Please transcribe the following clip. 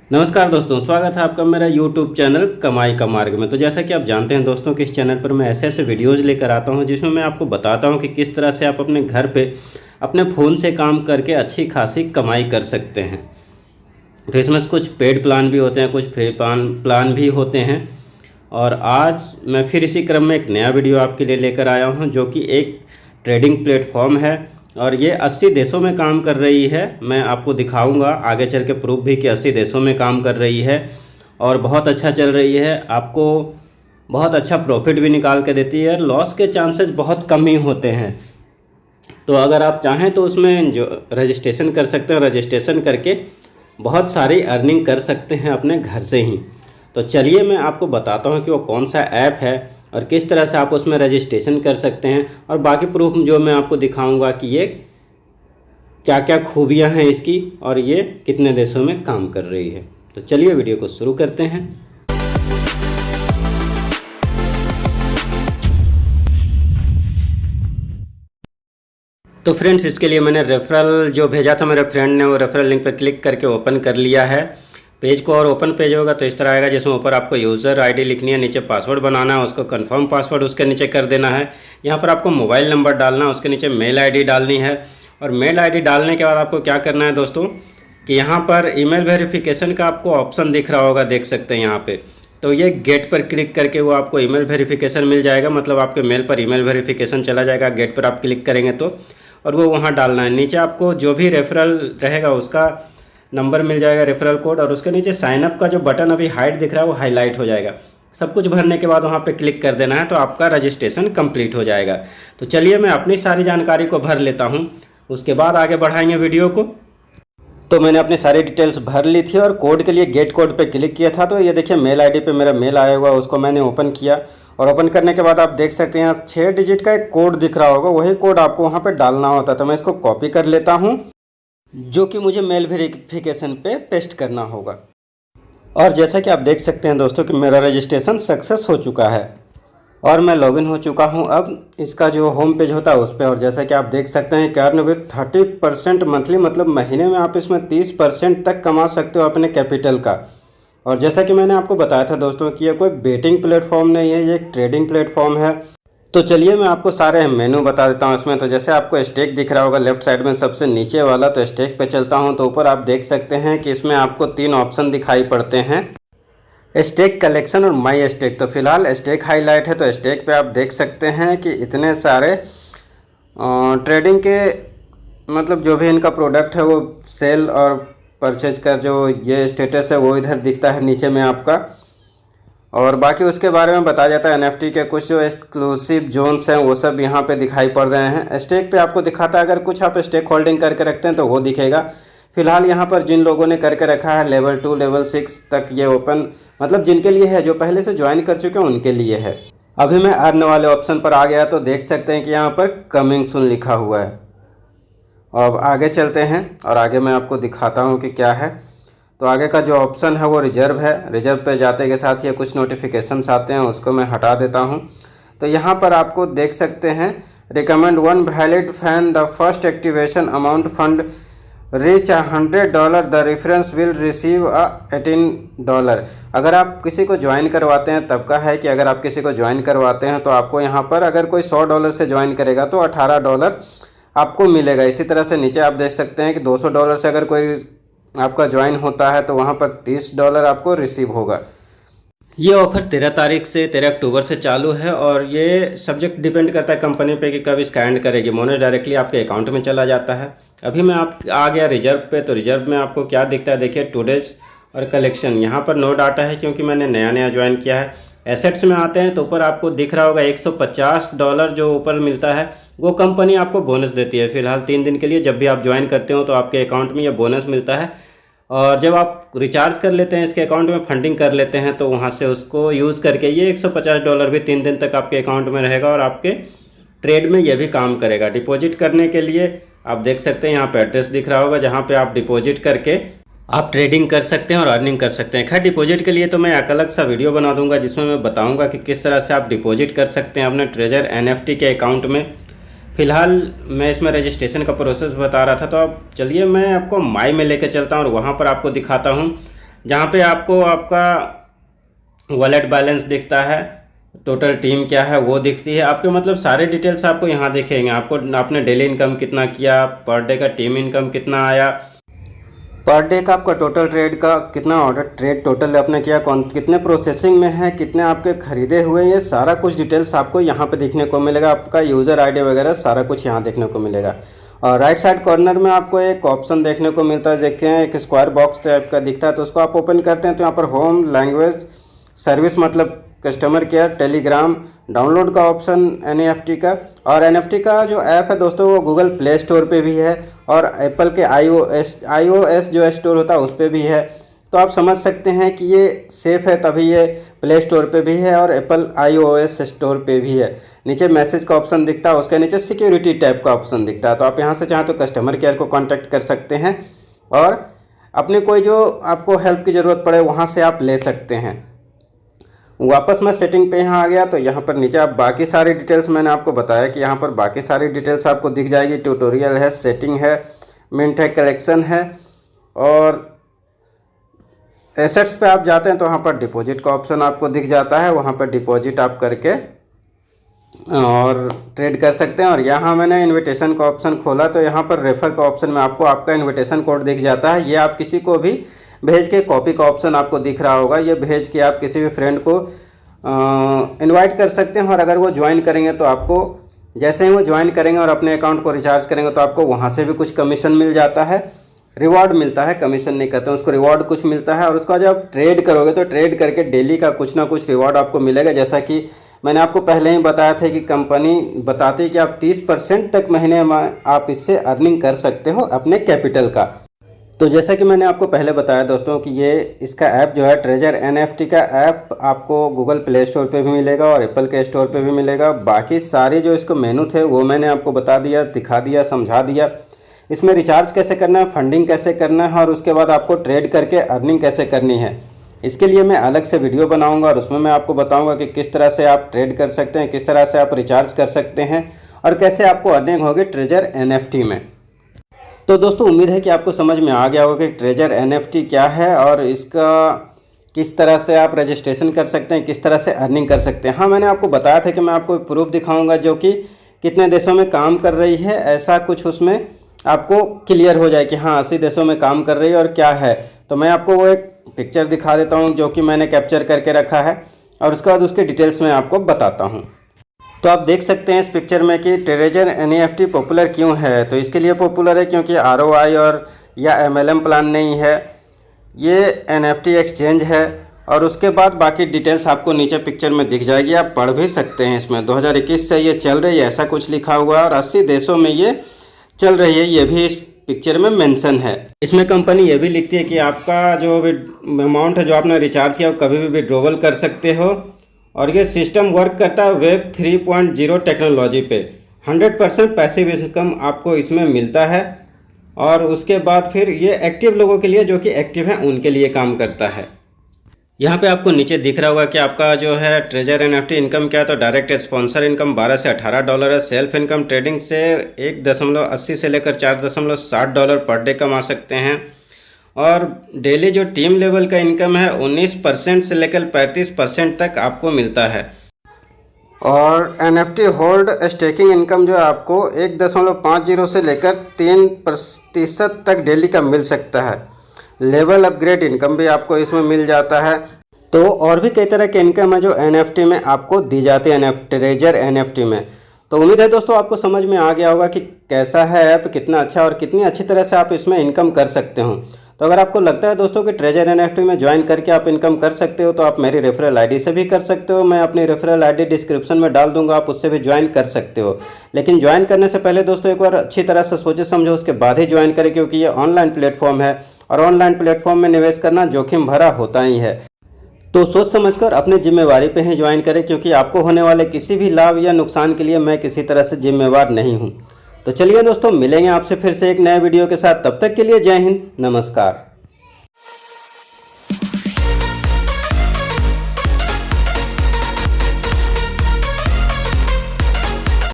नमस्कार दोस्तों, स्वागत है आपका मेरा YouTube चैनल कमाई का मार्ग में। तो जैसा कि आप जानते हैं दोस्तों कि इस चैनल पर मैं ऐसे ऐसे वीडियोज़ लेकर आता हूं जिसमें मैं आपको बताता हूं कि किस तरह से आप अपने घर पे अपने फ़ोन से काम करके अच्छी खासी कमाई कर सकते हैं। तो इसमें कुछ पेड प्लान भी होते हैं, कुछ फ्री प्लान भी होते हैं। और आज मैं फिर इसी क्रम में एक नया वीडियो आपके लिए लेकर आया हूँ जो कि एक ट्रेडिंग प्लेटफॉर्म है और ये 80 देशों में काम कर रही है। मैं आपको दिखाऊंगा आगे चल के प्रूफ भी कि 80 देशों में काम कर रही है और बहुत अच्छा चल रही है। आपको बहुत अच्छा प्रॉफिट भी निकाल के देती है, लॉस के चांसेस बहुत कम ही होते हैं। तो अगर आप चाहें तो उसमें जो रजिस्ट्रेशन कर सकते हैं, रजिस्ट्रेशन करके बहुत सारी अर्निंग कर सकते हैं अपने घर से ही। तो चलिए मैं आपको बताता हूँ कि वो कौन सा ऐप है और किस तरह से आप उसमें रजिस्ट्रेशन कर सकते हैं, और बाकी प्रूफ जो मैं आपको दिखाऊंगा कि ये क्या क्या खूबियाँ हैं इसकी और ये कितने देशों में काम कर रही है। तो चलिए वीडियो को शुरू करते हैं। तो फ्रेंड्स, इसके लिए मैंने रेफरल जो भेजा था मेरे फ्रेंड ने, वो रेफरल लिंक पर क्लिक करके ओपन कर लिया है पेज को। और ओपन पेज होगा तो इस तरह आएगा जिसमें ऊपर आपको यूज़र आईडी लिखनी है, नीचे पासवर्ड बनाना है, उसको कंफर्म पासवर्ड उसके नीचे कर देना है। यहाँ पर आपको मोबाइल नंबर डालना है, उसके नीचे मेल आईडी डालनी है। और मेल आईडी डालने के बाद आपको क्या करना है दोस्तों कि यहाँ पर ईमेल वेरिफिकेशन का आपको ऑप्शन दिख रहा होगा, देख सकते हैं यहाँ पे। तो ये गेट पर क्लिक करके वो आपको ईमेल वेरिफिकेशन मिल जाएगा, मतलब आपके मेल पर ईमेल वेरिफिकेशन चला जाएगा। गेट पर आप क्लिक करेंगे तो, और वो वहाँ डालना है। नीचे आपको जो भी रेफरल रहेगा उसका नंबर मिल जाएगा, रेफरल कोड, और उसके नीचे साइनअप का जो बटन अभी हाइड दिख रहा है वो हाईलाइट हो जाएगा। सब कुछ भरने के बाद वहाँ पे क्लिक कर देना है तो आपका रजिस्ट्रेशन कंप्लीट हो जाएगा। तो चलिए मैं अपनी सारी जानकारी को भर लेता हूँ, उसके बाद आगे बढ़ाएंगे वीडियो को। तो मैंने अपनी सारी डिटेल्स भर ली थी और कोड के लिए गेट कोड पे क्लिक किया था। तो ये देखिए मेल आईडी पे मेरा मेल आया हुआ, उसको मैंने ओपन किया। और ओपन करने के बाद आप देख सकते हैं यहाँ 6 डिजिट का एक कोड दिख रहा होगा, वही कोड आपको वहाँ पे डालना होता है। तो मैं इसको कॉपी कर लेता हूँ, जो कि मुझे मेल वेरिफिकेशन पे पेस्ट करना होगा। और जैसा कि आप देख सकते हैं दोस्तों कि मेरा रजिस्ट्रेशन सक्सेस हो चुका है और मैं लॉगिन हो चुका हूं। अब इसका जो होम पेज होता है उस पर, और जैसा कि आप देख सकते हैं कि अर्न विद 30% मंथली, मतलब महीने में आप इसमें 30% तक कमा सकते हो अपने कैपिटल का। और जैसा कि मैंने आपको बताया था दोस्तों कि ये कोई बेटिंग प्लेटफॉर्म नहीं है, ये एक ट्रेडिंग प्लेटफॉर्म है। तो चलिए मैं आपको सारे मेनू बता देता हूँ इसमें। तो जैसे आपको स्टेक दिख रहा होगा लेफ्ट साइड में सबसे नीचे वाला, तो स्टेक पे चलता हूँ तो ऊपर आप देख सकते हैं कि इसमें आपको 3 ऑप्शन दिखाई पड़ते हैं, स्टेक, कलेक्शन और माई स्टेक। तो फिलहाल स्टेक हाईलाइट है, तो स्टेक पे आप देख सकते हैं कि इतने सारे ट्रेडिंग के मतलब जो भी इनका प्रोडक्ट है वो सेल और परचेज का जो ये स्टेटस है वो इधर दिखता है नीचे में आपका। और बाकी उसके बारे में बताया जाता है। एनएफटी के कुछ जो एक्सक्लूसिव जोन्स हैं वो सब यहाँ पे दिखाई पड़ रहे हैं। स्टेक पे आपको दिखाता है, अगर कुछ आप स्टेक होल्डिंग करके रखते हैं तो वो दिखेगा। फिलहाल यहाँ पर जिन लोगों ने करके रखा है लेवल 2 लेवल 6 तक ये ओपन, मतलब जिनके लिए है, जो पहले से ज्वाइन कर चुके हैं उनके लिए है। अभी मैं अर्न वाले ऑप्शन पर आ गया तो देख सकते हैं कि यहाँ पर कमिंग सून लिखा हुआ है। अब आगे चलते हैं और आगे मैं आपको दिखाता हूँ कि क्या है। तो आगे का जो ऑप्शन है वो रिजर्व है। रिजर्व पे जाते के साथ ये कुछ नोटिफिकेशंस आते हैं, उसको मैं हटा देता हूँ। तो यहाँ पर आपको देख सकते हैं recommend 1 valid fan the first activation amount fund reach $100 the reference will receive $18। अगर आप किसी को ज्वाइन करवाते हैं तब का है कि अगर आप किसी को ज्वाइन करवाते हैं तो आपको यहाँ पर अगर कोई $100 से ज्वाइन करेगा तो $18 आपको मिलेगा। इसी तरह से नीचे आप देख सकते हैं कि $200 से अगर कोई आपका ज्वाइन होता है तो वहाँ पर $30 आपको रिसीव होगा। ये ऑफ़र 13 तारीख से 13 अक्टूबर से चालू है और ये सब्जेक्ट डिपेंड करता है कंपनी पे कि कब इसका एंड करेगी। मोनेट डायरेक्टली आपके अकाउंट में चला जाता है। अभी मैं आ गया रिजर्व पे, तो रिजर्व में आपको क्या दिखता है देखिए, टुडेज और कलेक्शन। यहाँ पर नो डाटा है क्योंकि मैंने नया ज्वाइन किया है। एसेट्स में आते हैं तो ऊपर आपको दिख रहा होगा $150 जो ऊपर मिलता है, वो कंपनी आपको बोनस देती है फिलहाल 3 दिन के लिए। जब भी आप ज्वाइन करते हो तो आपके अकाउंट में ये बोनस मिलता है, और जब आप रिचार्ज कर लेते हैं इसके अकाउंट में, फंडिंग कर लेते हैं तो वहाँ से उसको यूज़ करके ये $150 भी 3 दिन तक आपके अकाउंट में रहेगा और आपके ट्रेड में ये भी काम करेगा। डिपॉजिट करने के लिए आप देख सकते हैं यहाँ पे एड्रेस दिख रहा होगा जहाँ पे आप डिपॉजिट करके आप ट्रेडिंग कर सकते हैं और अर्निंग कर सकते हैं। खैर डिपॉजिट के लिए तो मैं एक अलग सा वीडियो बना दूंगा जिसमें मैं बताऊंगा कि किस तरह से आप डिपॉजिट कर सकते हैं अपने ट्रेजर एनएफटी के अकाउंट में। फ़िलहाल मैं इसमें रजिस्ट्रेशन का प्रोसेस बता रहा था, तो अब चलिए मैं आपको माई में लेकर चलता हूँ और वहाँ पर आपको दिखाता हूँ जहाँ पे आपको आपका वॉलेट बैलेंस दिखता है, टोटल टीम क्या है वो दिखती है, आपके मतलब सारे डिटेल्स आपको यहाँ दिखेंगे। आपको आपने डेली इनकम कितना किया, पर डे का टीम इनकम कितना आया, पर डे का आपका टोटल ट्रेड का कितना ऑर्डर ट्रेड टोटल आपने किया, कौन कितने प्रोसेसिंग में है, कितने आपके खरीदे हुए, ये सारा कुछ डिटेल्स आपको यहाँ पे देखने को मिलेगा। आपका यूज़र आईडी वगैरह सारा कुछ यहाँ देखने को मिलेगा। और राइट साइड कॉर्नर में आपको एक ऑप्शन देखने को मिलता है, देखते हैं एक स्क्वायर बॉक्स टाइप का दिखता है, तो उसको आप ओपन करते हैं तो यहाँ पर होम, लैंग्वेज, सर्विस मतलब कस्टमर केयर, टेलीग्राम, डाउनलोड का ऑप्शन NFT का। और NFT का जो ऐप है दोस्तों वो गूगल प्ले स्टोर पे भी है और एप्पल के iOS जो स्टोर होता है उस पर भी है। तो आप समझ सकते हैं कि ये सेफ़ है, तभी ये प्ले स्टोर पे भी है और एप्पल iOS स्टोर पे भी है। नीचे मैसेज का ऑप्शन दिखता है, उसके नीचे सिक्योरिटी टैब का ऑप्शन दिखता है, तो आप यहाँ से चाहें तो कस्टमर केयर को कॉन्टैक्ट कर सकते हैं और अपने कोई जो आपको हेल्प की ज़रूरत पड़े वहाँ से आप ले सकते हैं। वापस मैं सेटिंग पे यहाँ आ गया, तो यहाँ पर नीचे आप बाकी सारी डिटेल्स, मैंने आपको बताया कि यहाँ पर बाकी सारी डिटेल्स आपको दिख जाएगी। ट्यूटोरियल है, सेटिंग है, मिंट है, कलेक्शन है और एसेट्स पे आप जाते हैं तो वहाँ पर डिपॉजिट का ऑप्शन आपको दिख जाता है, वहाँ पर डिपॉजिट आप करके और ट्रेड कर सकते हैं। और यहाँ मैंने इनविटेशन का ऑप्शन खोला तो यहाँ पर रेफ़र का ऑप्शन में आपको आपका इनविटेशन कोड दिख जाता है। ये आप किसी को भी भेज के, कॉपी का ऑप्शन आपको दिख रहा होगा, ये भेज के आप किसी भी फ्रेंड को इनवाइट कर सकते हैं। और अगर वो ज्वाइन करेंगे तो आपको, जैसे ही वो ज्वाइन करेंगे और अपने अकाउंट को रिचार्ज करेंगे तो आपको वहाँ से भी कुछ कमीशन मिल जाता है, रिवॉर्ड मिलता है, कमीशन नहीं कहते हैं उसको, रिवॉर्ड कुछ मिलता है। और उसका जब आप ट्रेड करोगे तो ट्रेड करके डेली का कुछ ना कुछ रिवॉर्ड आपको मिलेगा। जैसा कि मैंने आपको पहले ही बताया था कि कंपनी बताती है कि आप 30% तक महीने में आप इससे अर्निंग कर सकते हो अपने कैपिटल का। तो जैसा कि मैंने आपको पहले बताया दोस्तों कि ये इसका ऐप जो है ट्रेजर NFT का ऐप आपको गूगल प्ले स्टोर पे भी मिलेगा और एप्पल के स्टोर पे भी मिलेगा। बाकी सारी जो इसको मेनू थे वो मैंने आपको बता दिया, दिखा दिया, समझा दिया। इसमें रिचार्ज कैसे करना है, फंडिंग कैसे करना है और उसके बाद आपको ट्रेड करके अर्निंग कैसे करनी है, इसके लिए मैं अलग से वीडियो बनाऊंगा और उसमें मैं आपको बताऊंगा कि किस तरह से आप ट्रेड कर सकते हैं, किस तरह से आप रिचार्ज कर सकते हैं और कैसे आपको अर्निंग होगी ट्रेजर NFT में। तो दोस्तों उम्मीद है कि आपको समझ में आ गया होगा कि ट्रेजर NFT क्या है और इसका किस तरह से आप रजिस्ट्रेशन कर सकते हैं, किस तरह से अर्निंग कर सकते हैं। हाँ, मैंने आपको बताया था कि मैं आपको प्रूफ दिखाऊंगा जो कि कितने देशों में काम कर रही है, ऐसा कुछ उसमें आपको क्लियर हो जाए कि हाँ 80 देशों में काम कर रही है और क्या है। तो मैं आपको वो एक पिक्चर दिखा देता हूँ जो कि मैंने कैप्चर करके रखा है और उसके बाद उसके डिटेल्स में आपको बताता हूँ। तो आप देख सकते हैं इस पिक्चर में कि ट्रेजर NFT पॉपुलर क्यों है। तो इसके लिए पॉपुलर है क्योंकि ROI और या MLM प्लान नहीं है, ये NFT एक्सचेंज है। और उसके बाद बाकी डिटेल्स आपको नीचे पिक्चर में दिख जाएगी, आप पढ़ भी सकते हैं। इसमें 2021 से ये चल रही है ऐसा कुछ लिखा हुआ है और 80 देशों में ये चल रही है, ये भी इस पिक्चर में मेंशन है। इसमें कंपनी ये भी लिखती है कि आपका जो अमाउंट है जो आपने रिचार्ज किया वो कभी भी विड्रॉवल कर सकते हो। और ये सिस्टम वर्क करता है वेब 3.0 टेक्नोलॉजी पे। 100% पैसिव इनकम आपको इसमें मिलता है। और उसके बाद फिर ये एक्टिव लोगों के लिए, जो कि एक्टिव हैं उनके लिए काम करता है। यहाँ पे आपको नीचे दिख रहा होगा कि आपका जो है ट्रेजर NFT इनकम क्या है। तो डायरेक्ट स्पॉन्सर इनकम $12 से $18 है। सेल्फ इनकम ट्रेडिंग से 1.80 से लेकर 4.60 डॉलर पर डे कमा सकते हैं। और डेली जो टीम लेवल का इनकम है 19% से लेकर 35% तक आपको मिलता है। और NFT होल्ड स्टेकिंग इनकम जो है आपको 1.50 से लेकर 3% तक डेली का मिल सकता है। लेवल अपग्रेड इनकम भी आपको इसमें मिल जाता है। तो और भी कई तरह के इनकम है जो NFT में आपको दी जाती है, ट्रेजर NFT में। तो उम्मीद है दोस्तों आपको समझ में आ गया होगा कि कैसा है ऐप, कितना अच्छा और कितनी अच्छी तरह से आप इसमें इनकम कर सकते हो। तो अगर आपको लगता है दोस्तों कि ट्रेजर NFT में ज्वाइन करके आप इनकम कर सकते हो तो आप मेरी रेफरल आईडी से भी कर सकते हो। मैं अपनी रेफरल आईडी डिस्क्रिप्शन में डाल दूंगा, आप उससे भी ज्वाइन कर सकते हो। लेकिन ज्वाइन करने से पहले दोस्तों एक बार अच्छी तरह से सोचे समझो, उसके बाद ही ज्वाइन करें, क्योंकि ये ऑनलाइन प्लेटफॉर्म है और ऑनलाइन प्लेटफॉर्म में निवेश करना जोखिम भरा होता ही है। तो सोच समझकर अपनी जिम्मेवारी पे ही ज्वाइन करें, क्योंकि आपको होने वाले किसी भी लाभ या नुकसान के लिए मैं किसी तरह से जिम्मेवार नहीं हूँ। तो चलिए दोस्तों, मिलेंगे आपसे फिर से एक नए वीडियो के साथ। तब तक के लिए जय हिंद, नमस्कार।